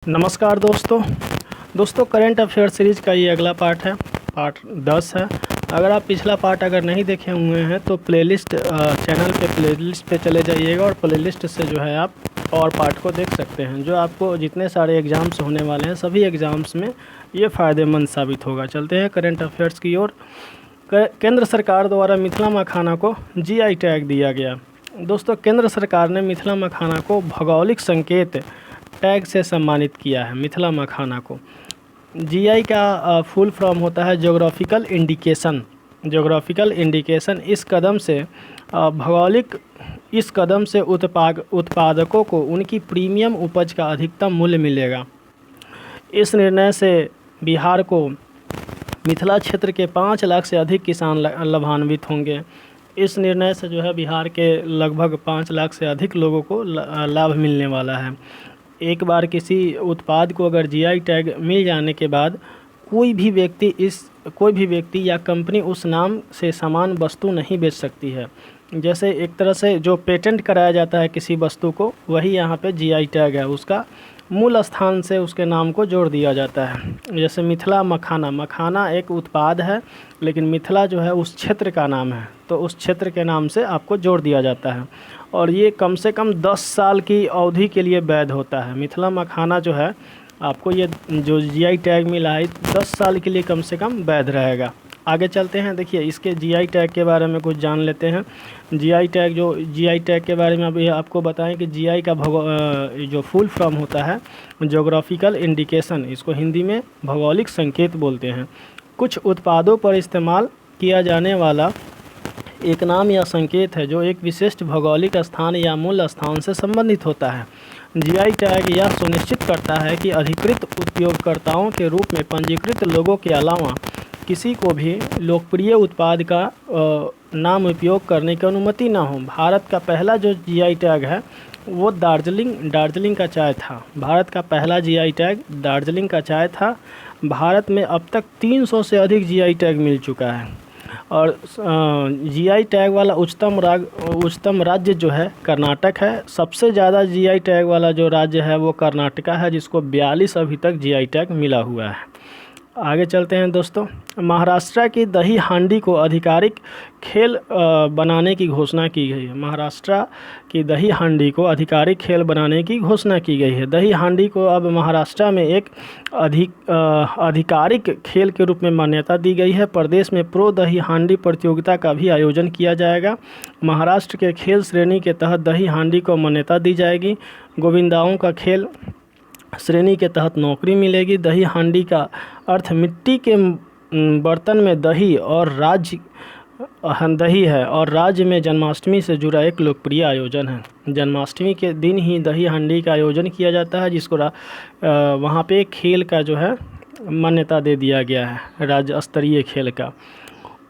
नमस्कार दोस्तों current affair series का ये अगला पार्ट है, पार्ट 10 है। अगर आप पिछला पार्ट अगर नहीं देखे हुए हैं तो प्लेलिस्ट चैनल पे प्लेलिस्ट पे चले जाइएगा और प्लेलिस्ट से जो है आप और पार्ट को देख सकते हैं, जो आपको जितने सारे एग्ज़ाम्स होने वाले हैं सभी एग्ज़ाम्स में ये फ़ायदेमंद साबित होगा। चलते हैं करंट अफेयर्स की ओर। केंद्र सरकार द्वारा मिथिला मखाना को GI टैग दिया गया। दोस्तों, केंद्र सरकार ने मिथिला मखाना को भौगोलिक संकेत टैग से सम्मानित किया है। मिथिला मखाना को GI का फुल फॉर्म होता है ज्योग्राफिकल इंडिकेशन। ज्योग्राफिकल इंडिकेशन इस कदम से उत्पादकों को उनकी प्रीमियम उपज का अधिकतम मूल्य मिलेगा। इस निर्णय से बिहार को मिथिला क्षेत्र के 5 लाख से अधिक किसान लाभान्वित होंगे। इस निर्णय से जो है बिहार के लगभग 5 लाख से अधिक लोगों को लाभ मिलने वाला है। एक बार किसी उत्पाद को अगर GI टैग मिल जाने के बाद कोई भी व्यक्ति या कंपनी उस नाम से समान वस्तु नहीं बेच सकती है। जैसे एक तरह से जो पेटेंट कराया जाता है किसी वस्तु को, वही यहाँ पे GI टैग है, उसका मूल स्थान से उसके नाम को जोड़ दिया जाता है। जैसे मिथिला मखाना एक उत्पाद है, लेकिन मिथिला जो है उस क्षेत्र का नाम है, तो उस क्षेत्र के नाम से आपको जोड़ दिया जाता है। और ये कम से कम 10 साल की अवधि के लिए वैध होता है। मिथिला मखाना जो है आपको ये जो GI टैग मिला है 10 साल के लिए कम से कम वैध रहेगा। आगे चलते हैं, देखिए इसके GI टैग के बारे में कुछ जान लेते हैं। GI टैग के बारे में अभी आपको बताएं कि GI का जो फुल फॉर्म होता है ज्योग्राफिकल इंडिकेशन, इसको हिंदी में भौगोलिक संकेत बोलते हैं। कुछ उत्पादों पर इस्तेमाल किया जाने वाला एक नाम या संकेत है जो एक विशिष्ट भौगोलिक स्थान या मूल स्थान से संबंधित होता है। GI टैग यह सुनिश्चित करता है कि अधिकृत उपयोगकर्ताओं के रूप में पंजीकृत लोगों के अलावा किसी को भी लोकप्रिय उत्पाद का नाम उपयोग करने की अनुमति ना हो। भारत का पहला जो GI टैग है वो दार्जिलिंग का चाय था। भारत का पहला GI टैग दार्जिलिंग का चाय था। भारत में अब तक 300 से अधिक GI टैग मिल चुका है। और GI टैग वाला उच्चतम राज्य जो है कर्नाटक है। सबसे ज़्यादा GI टैग वाला जो राज्य है वो कर्नाटका है, जिसको 42 अभी तक GI टैग मिला हुआ है। आगे चलते हैं दोस्तों। महाराष्ट्र की दही हांडी को आधिकारिक खेल बनाने की घोषणा की गई है। महाराष्ट्र की दही हांडी को आधिकारिक खेल बनाने की घोषणा की गई है। दही हांडी को अब महाराष्ट्र में एक आधिकारिक खेल के रूप में मान्यता दी गई है। प्रदेश में प्रो दही हांडी प्रतियोगिता का भी आयोजन किया जाएगा। महाराष्ट्र के खेल श्रेणी के तहत दही हांडी को मान्यता दी जाएगी। गोविंदाओं का खेल श्रेणी के तहत नौकरी मिलेगी। दही हांडी का अर्थ मिट्टी के बर्तन में दही है और राज्य में जन्माष्टमी से जुड़ा एक लोकप्रिय आयोजन है। जन्माष्टमी के दिन ही दही हांडी का आयोजन किया जाता है, जिसको वहाँ पे खेल का जो है मान्यता दे दिया गया है, राज्य स्तरीय खेल का।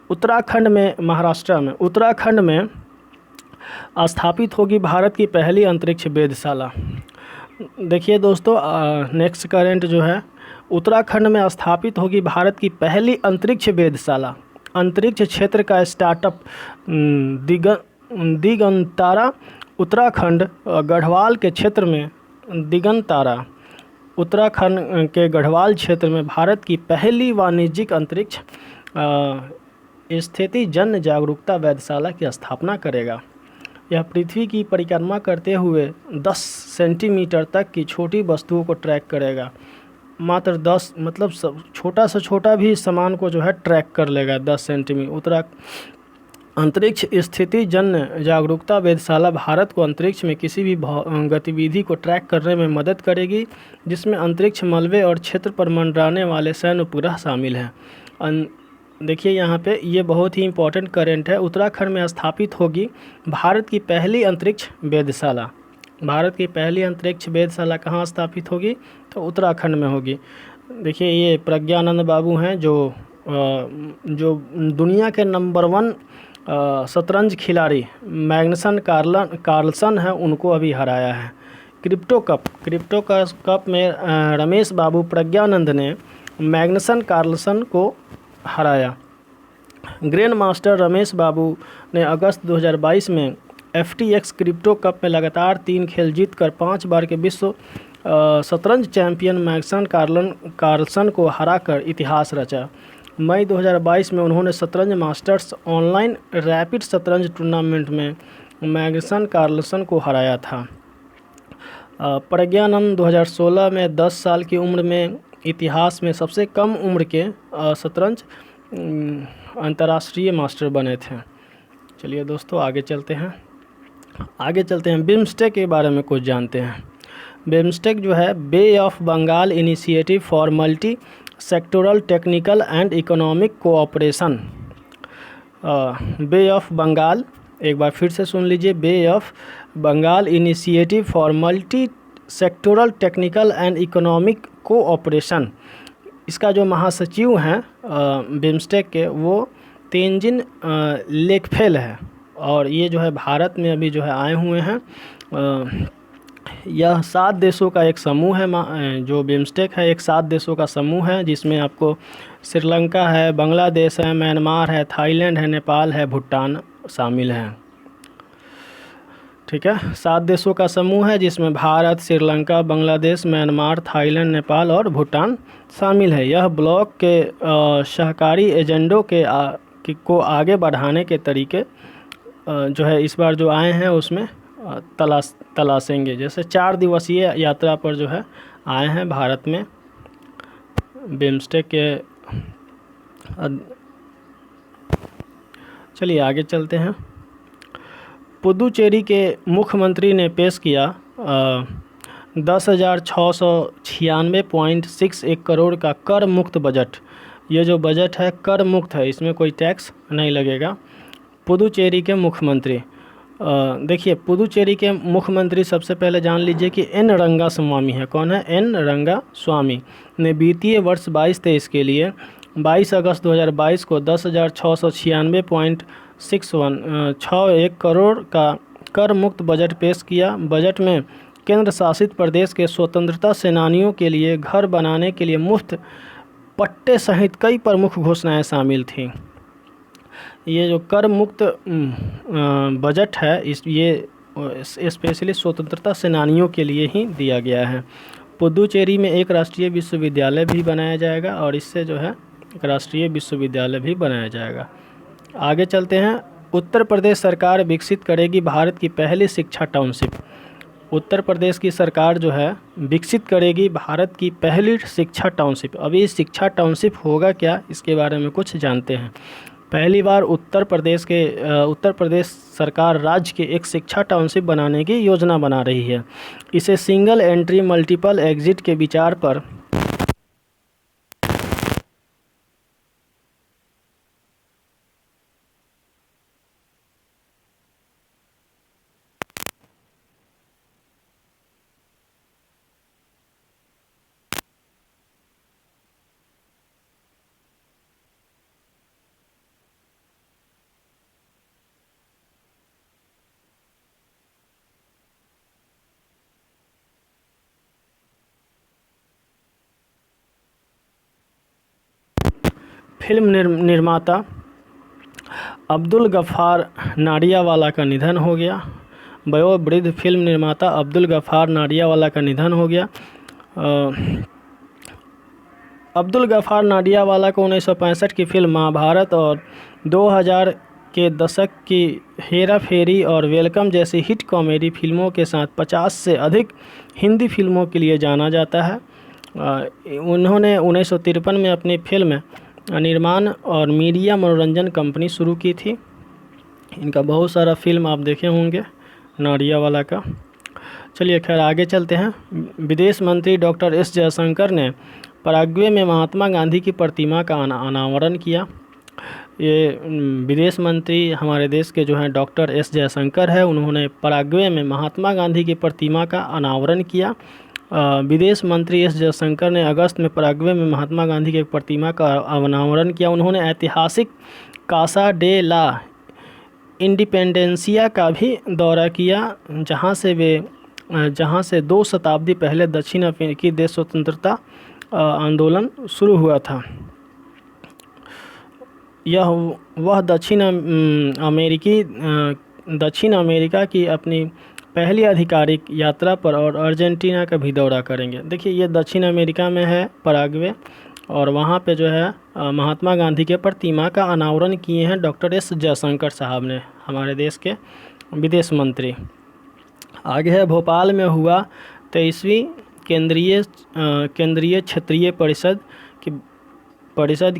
उत्तराखंड में स्थापित होगी भारत की पहली अंतरिक्ष वेधशाला। देखिए दोस्तों, नेक्स्ट करंट जो है, उत्तराखंड में स्थापित होगी भारत की पहली अंतरिक्ष वेधशाला। अंतरिक्ष क्षेत्र का स्टार्टअप दिगंतारा उत्तराखंड गढ़वाल के क्षेत्र में उत्तराखंड के गढ़वाल क्षेत्र में भारत की पहली वाणिज्यिक अंतरिक्ष स्थिति जन जागरूकता वेधशाला की स्थापना करेगा। यह पृथ्वी की परिक्रमा करते हुए 10 सेंटीमीटर तक की छोटी वस्तुओं को ट्रैक करेगा। मात्र 10 मतलब छोटा से छोटा भी सामान को जो है ट्रैक कर लेगा 10 सेंटीमीटर। अंतरिक्ष स्थिति जन जागरूकता वेधशाला भारत को अंतरिक्ष में किसी भी गतिविधि को ट्रैक करने में मदद करेगी, जिसमें अंतरिक्ष मलबे और क्षेत्र पर मंडराने वाले सैन्य उपग्रह शामिल हैं। देखिए यहाँ पे ये बहुत ही इम्पोर्टेंट करंट है। उत्तराखंड में स्थापित होगी भारत की पहली अंतरिक्ष वेधशाला। भारत की पहली अंतरिक्ष वेधशाला कहाँ स्थापित होगी? तो उत्तराखंड में होगी। देखिए ये प्रज्ञानंद बाबू हैं जो दुनिया के नंबर 1 शतरंज खिलाड़ी मैग्नस कार्लसन है, उनको अभी हराया है। क्रिप्टो कप में रमेश बाबू प्रज्ञानंद ने मैग्नस कार्लसन को हराया। ग्रैंड मास्टर रमेश बाबू ने अगस्त 2022 में FTX क्रिप्टो कप में लगातार 3 खेल जीतकर 5 बार के विश्व शतरंज चैंपियन मैग्नस कार्लसन को हराकर इतिहास रचा। मई 2022 में उन्होंने शतरंज मास्टर्स ऑनलाइन रैपिड शतरंज टूर्नामेंट में मैग्नस कार्लसन को हराया था। प्रज्ञानंद 2016 में 10 साल की उम्र में इतिहास में सबसे कम उम्र के शतरंज अंतर्राष्ट्रीय मास्टर बने थे। चलिए दोस्तों आगे चलते हैं बिम्स्टेक के बारे में कुछ जानते हैं। बिम्स्टेक जो है bay of Bengal initiative for multi sectoral technical and economic cooperation. Bay of Bengal, एक बार फिर से सुन लीजिए, bay of Bengal initiative for multi sectoral technical and economic cooperation. इसका जो महासचिव हैं बिम्स्टेक के वो तेंजिन लेकफेल है और ये जो है भारत में अभी जो है आए हुए हैं। यह 7 देशों का एक समूह है। जो बिम्स्टेक है एक 7 देशों का समूह है जिसमें आपको श्रीलंका है, बांग्लादेश है, म्यांमार है, थाईलैंड है, नेपाल है, भूटान शामिल हैं। ठीक है, 7 देशों का समूह है जिसमें भारत, श्रीलंका, बांग्लादेश, म्यांमार, थाईलैंड, नेपाल और भूटान शामिल है। यह ब्लॉक के सहकारी एजेंडों को आगे बढ़ाने के तरीके जो है इस बार जो आए हैं उसमें तलाशेंगे। जैसे 4 दिवसीय यात्रा पर जो है आए हैं भारत में बिम्स्टेक के। चलिए आगे चलते हैं। पुदुचेरी के मुख्यमंत्री ने पेश किया 10,696.61 करोड़ का कर मुक्त बजट। ये जो बजट है कर मुक्त है, इसमें कोई टैक्स नहीं लगेगा। पुदुचेरी के मुख्यमंत्री, देखिए पुदुचेरी के मुख्यमंत्री सबसे पहले जान लीजिए कि एन रंगास्वामी है। कौन है? एन रंगास्वामी ने वित्तीय वर्ष 22-23 के लिए 22 अगस्त 2022 को 10,696.61 करोड़ का कर मुक्त बजट पेश किया। बजट में केंद्र शासित प्रदेश के स्वतंत्रता सेनानियों के लिए घर बनाने के लिए मुफ्त पट्टे सहित कई प्रमुख घोषणाएं शामिल थीं। ये जो कर मुक्त बजट है ये स्पेशली स्वतंत्रता सेनानियों के लिए ही दिया गया है। पुदुचेरी में एक राष्ट्रीय विश्वविद्यालय भी बनाया जाएगा और इससे जो है एक राष्ट्रीय विश्वविद्यालय भी बनाया जाएगा। आगे चलते हैं। उत्तर प्रदेश सरकार विकसित करेगी भारत की पहली शिक्षा टाउनशिप। उत्तर प्रदेश की सरकार जो है विकसित करेगी भारत की पहली शिक्षा टाउनशिप। अभी शिक्षा टाउनशिप होगा क्या, इसके बारे में कुछ जानते हैं। पहली बार उत्तर प्रदेश सरकार राज्य के एक शिक्षा टाउनशिप बनाने की योजना बना रही है। इसे सिंगल एंट्री मल्टीपल एग्जिट के विचार पर फिल्म निर्माता अब्दुल गफ़ार नाडियावाला का निधन हो गया। वयोवृद्ध फिल्म निर्माता अब्दुल गफ़ार नाडियावाला का निधन हो गया। अब्दुल गफ़ार नाडियावाला को 1965 की फिल्म महाभारत और 2000 के दशक की हेरा फेरी और वेलकम जैसी हिट कॉमेडी फिल्मों के साथ 50 से अधिक हिंदी फिल्मों के लिए जाना जाता है। उन्होंने 1953 में अपनी फिल्म निर्माण और मीडिया मनोरंजन कंपनी शुरू की थी। इनका बहुत सारा फिल्म आप देखे होंगे नाडियावाला का। चलिए खैर आगे चलते हैं। विदेश मंत्री डॉक्टर एस जयशंकर ने पराग्वे में महात्मा गांधी की प्रतिमा का अनावरण किया। ये विदेश मंत्री हमारे देश के जो हैं डॉक्टर एस जयशंकर है, उन्होंने पराग्वे में महात्मा गांधी की प्रतिमा का अनावरण किया। विदेश मंत्री एस जयशंकर ने अगस्त में पराग्वे में महात्मा गांधी की प्रतिमा का अनावरण किया। उन्होंने ऐतिहासिक कासा डे ला इंडिपेंडेंसिया का भी दौरा किया, जहां से 2 शताब्दी पहले दक्षिण अफ्रीकी देश स्वतंत्रता आंदोलन शुरू हुआ था। वह दक्षिण अमेरिका की अपनी पहली आधिकारिक यात्रा पर और अर्जेंटीना का भी दौरा करेंगे। देखिए ये दक्षिण अमेरिका में है पराग्वे, और वहाँ पे जो है महात्मा गांधी के प्रतिमा का अनावरण किए हैं डॉक्टर एस जयशंकर साहब ने, हमारे देश के विदेश मंत्री। आगे है भोपाल में हुआ 23वीं केंद्रीय क्षेत्रीय परिषद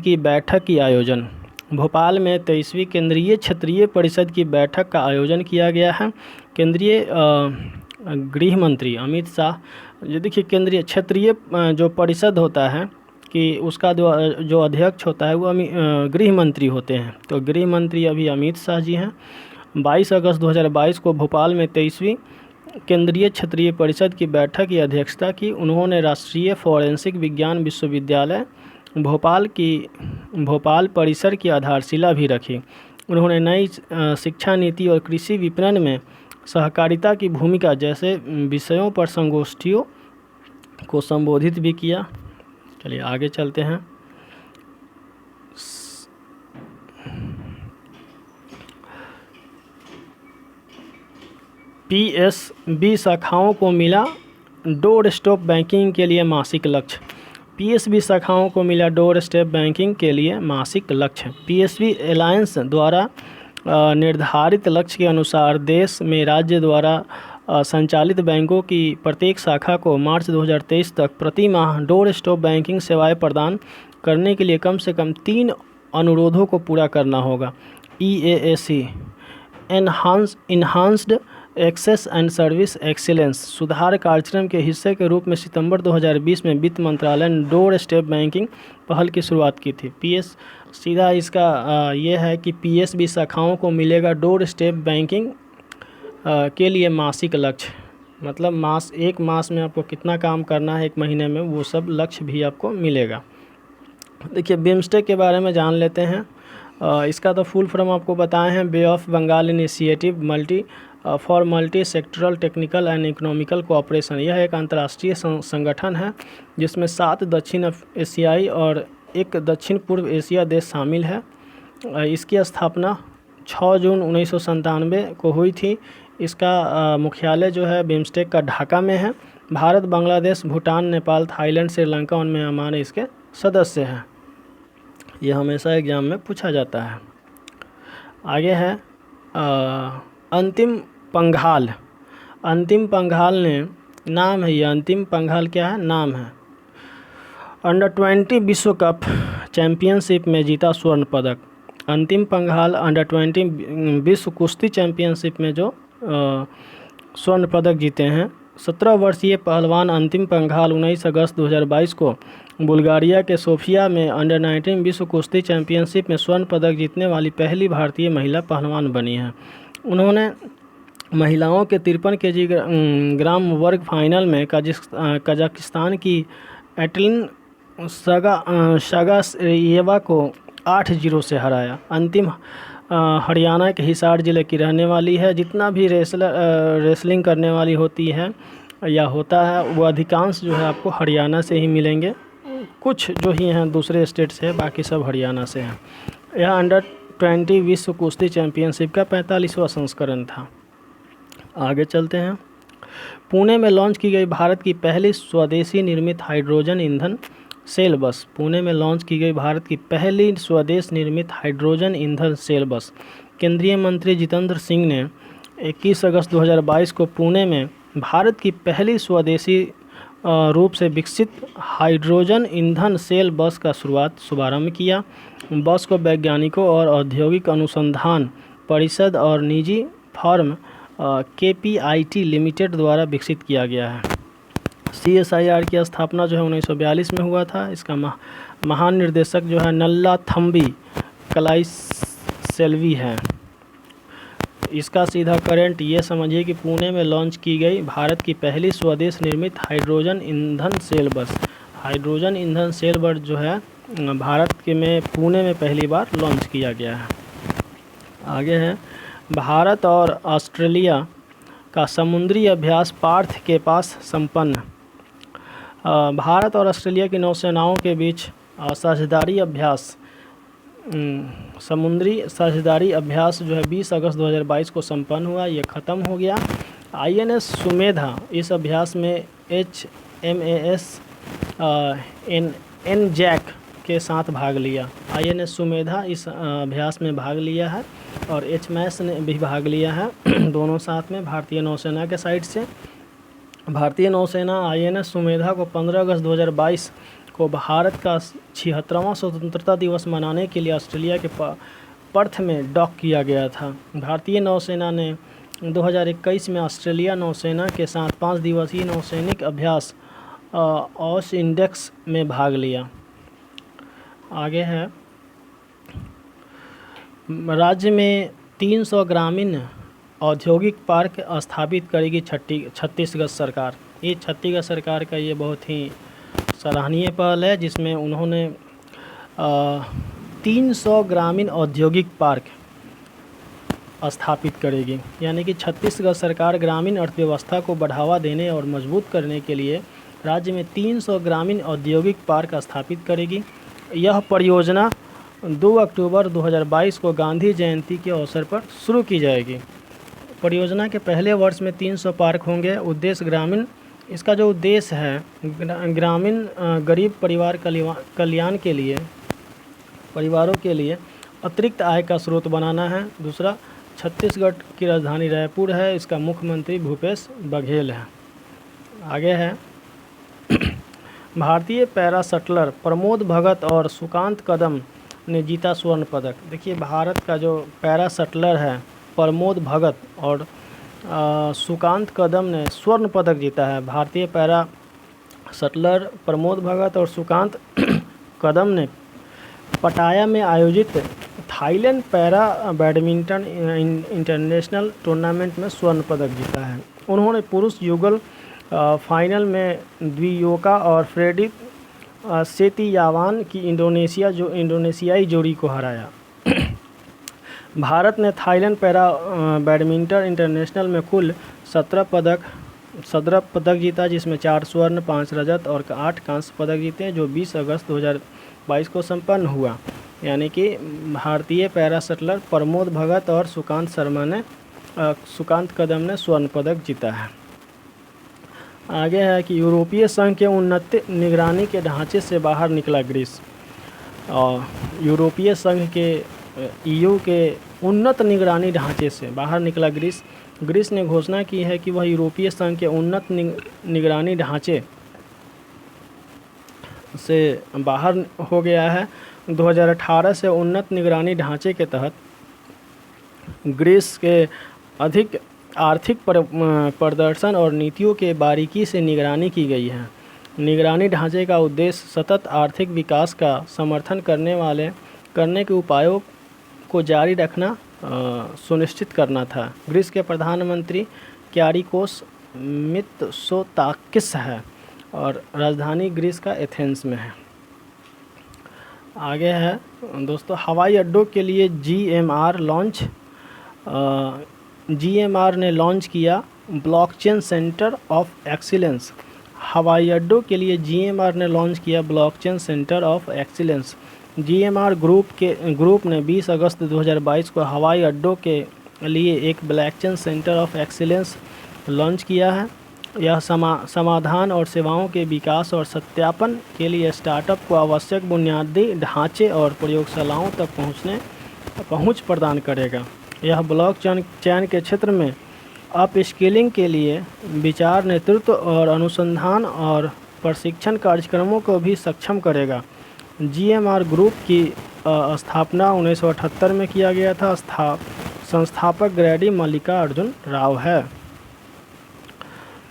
की बैठक की आयोजन। भोपाल में 23वीं केंद्रीय क्षेत्रीय परिषद की बैठक का आयोजन किया गया है। केंद्रीय गृह मंत्री अमित शाह, जो देखिए केंद्रीय क्षेत्रीय जो परिषद होता है कि उसका जो अध्यक्ष होता है वो गृह मंत्री होते हैं, तो गृह मंत्री अभी अमित शाह जी हैं। 22 अगस्त 2022 को भोपाल में 23वीं केंद्रीय क्षेत्रीय परिषद की बैठक की अध्यक्षता की। उन्होंने राष्ट्रीय फोरेंसिक विज्ञान विश्वविद्यालय भोपाल परिसर की आधारशिला भी रखी। उन्होंने नई शिक्षा नीति और कृषि विपणन में सहकारिता की भूमिका जैसे विषयों पर संगोष्ठियों को संबोधित भी किया। चलिए आगे चलते हैं। PSB शाखाओं को मिला डोर स्टेप बैंकिंग के लिए मासिक लक्ष्य। PSB शाखाओं को मिला डोर स्टेप बैंकिंग के लिए मासिक लक्ष्य। PSB एलायंस द्वारा निर्धारित लक्ष्य के अनुसार देश में राज्य द्वारा संचालित बैंकों की प्रत्येक शाखा को मार्च 2023 तक प्रति माह डोर स्टेप बैंकिंग सेवाएं प्रदान करने के लिए कम से कम 3 अनुरोधों को पूरा करना होगा। EAAC enhanced access and service excellence सुधार कार्यक्रम के हिस्से के रूप में सितंबर 2020 में वित्त मंत्रालय ने डोर स्टेप बैंकिंग पहल की शुरुआत की थी। सीधा इसका ये है कि PSB शाखाओं को मिलेगा डोर स्टेप बैंकिंग के लिए मासिक लक्ष्य, मतलब एक मास में आपको कितना काम करना है, एक महीने में, वो सब लक्ष्य भी आपको मिलेगा। देखिए बिम्स्टेक के बारे में जान लेते हैं। इसका तो फुल फॉर्म आपको बताए हैं, bay of Bengal initiative for multi sectoral technical and economical cooperation. यह एक अंतर्राष्ट्रीय संगठन है जिसमें 7 दक्षिण एशियाई और 1 दक्षिण पूर्व एशिया देश शामिल है। इसकी स्थापना 6 जून 1997 को हुई थी। इसका मुख्यालय जो है बिम्स्टेक का ढाका में है। भारत, बांग्लादेश, भूटान, नेपाल, थाईलैंड, श्रीलंका और म्यांमार इसके सदस्य हैं। यह हमेशा एग्जाम में पूछा जाता है। आगे है अंतिम पंघाल। अंतिम पंघाल ने नाम है, ये अंतिम पंघाल क्या है, नाम है। अंडर 20 विश्व कप चैंपियनशिप में जीता स्वर्ण पदक। अंतिम पंघाल अंडर 20 विश्व कुश्ती चैंपियनशिप में जो स्वर्ण पदक जीते हैं। 17 वर्षीय पहलवान अंतिम पंघाल 19 अगस्त 2022 को बुल्गारिया के सोफिया में अंडर 19 विश्व कुश्ती चैंपियनशिप में स्वर्ण पदक जीतने वाली पहली भारतीय महिला पहलवान बनी है। उन्होंने महिलाओं के 53 kg ग्राम वर्ग फाइनल में कजाकिस्तान की एटलिन शागायेवा को 8-0 से हराया। अंतिम हरियाणा के हिसार ज़िले की रहने वाली है। जितना भी रेसलिंग करने वाली होती है या होता है वो अधिकांश जो है आपको हरियाणा से ही मिलेंगे। कुछ जो ही हैं दूसरे स्टेट से, बाकी सब हरियाणा से हैं। यह अंडर 20 विश्व कुश्ती चैंपियनशिप का 45वां संस्करण था। आगे चलते हैं। पुणे में लॉन्च की गई भारत की पहली स्वदेशी निर्मित हाइड्रोजन ईंधन सेल बस। पुणे में लॉन्च की गई भारत की पहली स्वदेश निर्मित हाइड्रोजन ईंधन सेल बस। केंद्रीय मंत्री जितेंद्र सिंह ने 21 अगस्त 2022 को पुणे में भारत की पहली स्वदेशी रूप से विकसित हाइड्रोजन ईंधन सेल बस का शुभारंभ किया। बस को वैज्ञानिकों और औद्योगिक अनुसंधान परिषद और निजी फर्म KPIT लिमिटेड द्वारा विकसित किया गया है। CSIR की स्थापना जो है 1942 में हुआ था। इसका महान निर्देशक जो है नल्लाथम्बी कलाईसेल्वी है। इसका सीधा करंट ये समझिए कि पुणे में लॉन्च की गई भारत की पहली स्वदेश निर्मित हाइड्रोजन ईंधन सेल बस। हाइड्रोजन ईंधन सेल बस जो है भारत के में पुणे में पहली बार लॉन्च किया गया है। आगे है भारत और ऑस्ट्रेलिया का समुद्री अभ्यास पार्थ के पास संपन्न। भारत और ऑस्ट्रेलिया की नौसेनाओं के बीच समुद्री साझेदारी अभ्यास जो है 20 अगस्त 2022 को संपन्न हुआ। ये ख़त्म हो गया। INS सुमेधा इस अभ्यास में HMAS NJAC के साथ भाग लिया। INS सुमेधा इस अभ्यास में भाग लिया है और HMAS ने भी भाग लिया है दोनों साथ में भारतीय नौसेना के साइड से। भारतीय नौसेना INS सुमेधा को 15 अगस्त 2022 को भारत का 76वां स्वतंत्रता दिवस मनाने के लिए ऑस्ट्रेलिया के पर्थ में डॉक किया गया था। भारतीय नौसेना ने 2021 में ऑस्ट्रेलिया नौसेना के साथ 5 दिवसीय नौसैनिक अभ्यास ऑस इंडेक्स में भाग लिया। आगे है, राज्य में 300 ग्रामीण औद्योगिक पार्क स्थापित करेगी छत्तीसगढ़ सरकार। ये छत्तीसगढ़ सरकार का ये बहुत ही सराहनीय पहल है, जिसमें उन्होंने 300 ग्रामीण औद्योगिक पार्क स्थापित करेगी। यानी कि छत्तीसगढ़ सरकार ग्रामीण अर्थव्यवस्था को बढ़ावा देने और मजबूत करने के लिए राज्य में 300 ग्रामीण औद्योगिक पार्क स्थापित करेगी। यह परियोजना 2 अक्टूबर 2022 को गांधी जयंती के अवसर पर शुरू की जाएगी। परियोजना के पहले वर्ष में 300 पार्क होंगे। उद्देश्य ग्रामीण, इसका जो उद्देश्य है ग्रामीण गरीब परिवार कल्याण के लिए, परिवारों के लिए अतिरिक्त आय का स्रोत बनाना है। दूसरा, छत्तीसगढ़ की राजधानी रायपुर है, इसका मुख्यमंत्री भूपेश बघेल है। आगे है, भारतीय पैरा शटलर प्रमोद भगत और सुकांत कदम ने जीता स्वर्ण पदक। देखिए, भारत का जो पैरा शटलर है प्रमोद भगत और सुकांत कदम ने स्वर्ण पदक जीता है। भारतीय पैरा शटलर प्रमोद भगत और सुकांत कदम ने पटाया में आयोजित Thailand para badminton international tournament में स्वर्ण पदक जीता है। उन्होंने पुरुष युगल फाइनल में द्वियोका और फ्रेडिक सेतियावान की इंडोनेशियाई जोड़ी को हराया। भारत ने थाईलैंड पैरा बैडमिंटन इंटरनेशनल में कुल 17 पदक जीता, जिसमें 4 स्वर्ण, 5 रजत और 8 कांस्य पदक जीते, जो 20 अगस्त 2022 को संपन्न हुआ। यानी कि भारतीय पैरा शटलर प्रमोद भगत और सुकांत कदम ने स्वर्ण पदक जीता है। आगे है कि यूरोपीय संघ के उन्नत निगरानी के ढांचे से बाहर निकला ग्रीस। और यूरोपीय संघ के EU के उन्नत निगरानी ढांचे से बाहर निकला ग्रीस। ग्रीस ने घोषणा की है कि वह यूरोपीय संघ के उन्नत निगरानी ढांचे से बाहर हो गया है। 2018 से उन्नत निगरानी ढांचे के तहत ग्रीस के अधिक आर्थिक प्रदर्शन और नीतियों के बारीकी से निगरानी की गई है। निगरानी ढांचे का उद्देश्य सतत आर्थिक विकास का समर्थन करने के उपायों को जारी रखना सुनिश्चित करना था। ग्रीस के प्रधानमंत्री क्यारिकोस मित्सोताकिस है और राजधानी ग्रीस का एथेंस में है। आगे है दोस्तों, हवाई अड्डों के लिए GMR ने लॉन्च किया ब्लॉकचेन सेंटर ऑफ एक्सीलेंस। हवाई अड्डों के लिए GMR ने लॉन्च किया blockchain centre of excellence. GMR group ने 20 अगस्त 2022 को हवाई अड्डों के लिए एक blockchain centre of excellence launch किया है। यह समाधान और सेवाओं के विकास और सत्यापन के लिए स्टार्टअप को आवश्यक बुनियादी ढांचे और प्रयोगशालाओं तक पहुंच प्रदान करेगा। यह ब्लॉकचेन के क्षेत्र में अपस्किलिंग के लिए विचार, नेतृत्व और अनुसंधान और प्रशिक्षण कार्यक्रमों को भी सक्षम करेगा। GMR ग्रुप की स्थापना 1978 में किया गया था। संस्थापक ग्रैडी मल्लिकार्जुन राव है।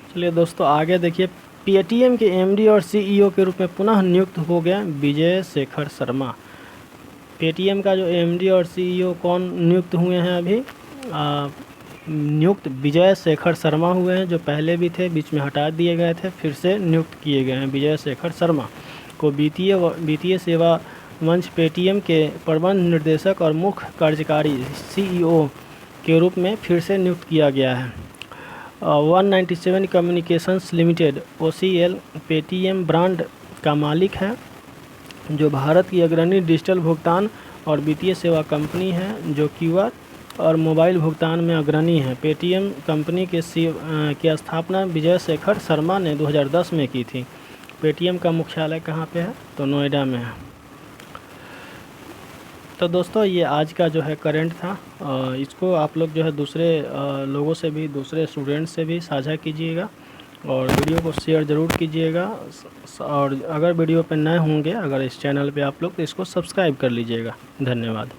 चलिए दोस्तों, आगे देखिए, पेटीएम के MD और CEO के रूप में पुनः नियुक्त हो गए विजय शेखर शर्मा। पेटीएम का जो MD और CEO कौन नियुक्त हुए हैं अभी? नियुक्त विजय शेखर शर्मा हुए हैं, जो पहले भी थे, बीच में हटा दिए गए थे, फिर से नियुक्त किए गए हैं। विजय शेखर शर्मा को वित्तीय सेवा मंच पेटीएम के प्रबंध निर्देशक और मुख्य कार्यकारी CEO के रूप में फिर से नियुक्त किया गया है। 197 communications limited OCL Paytm brand का मालिक है, जो भारत की अग्रणी डिजिटल भुगतान और वित्तीय सेवा कंपनी है, जो QR और मोबाइल भुगतान में अग्रणी है। पेटीएम कंपनी की स्थापना विजय शेखर शर्मा ने 2010 में की थी। पेटीएम का मुख्यालय कहाँ पे है? तो नोएडा में है। तो दोस्तों ये आज का जो है करंट था, इसको आप लोग जो है दूसरे लोगों से भी, दूसरे स्टूडेंट्स से भी साझा कीजिएगा और वीडियो को शेयर ज़रूर कीजिएगा। और अगर वीडियो पे नए होंगे, अगर इस चैनल पे आप लोग, तो इसको सब्सक्राइब कर लीजिएगा। धन्यवाद।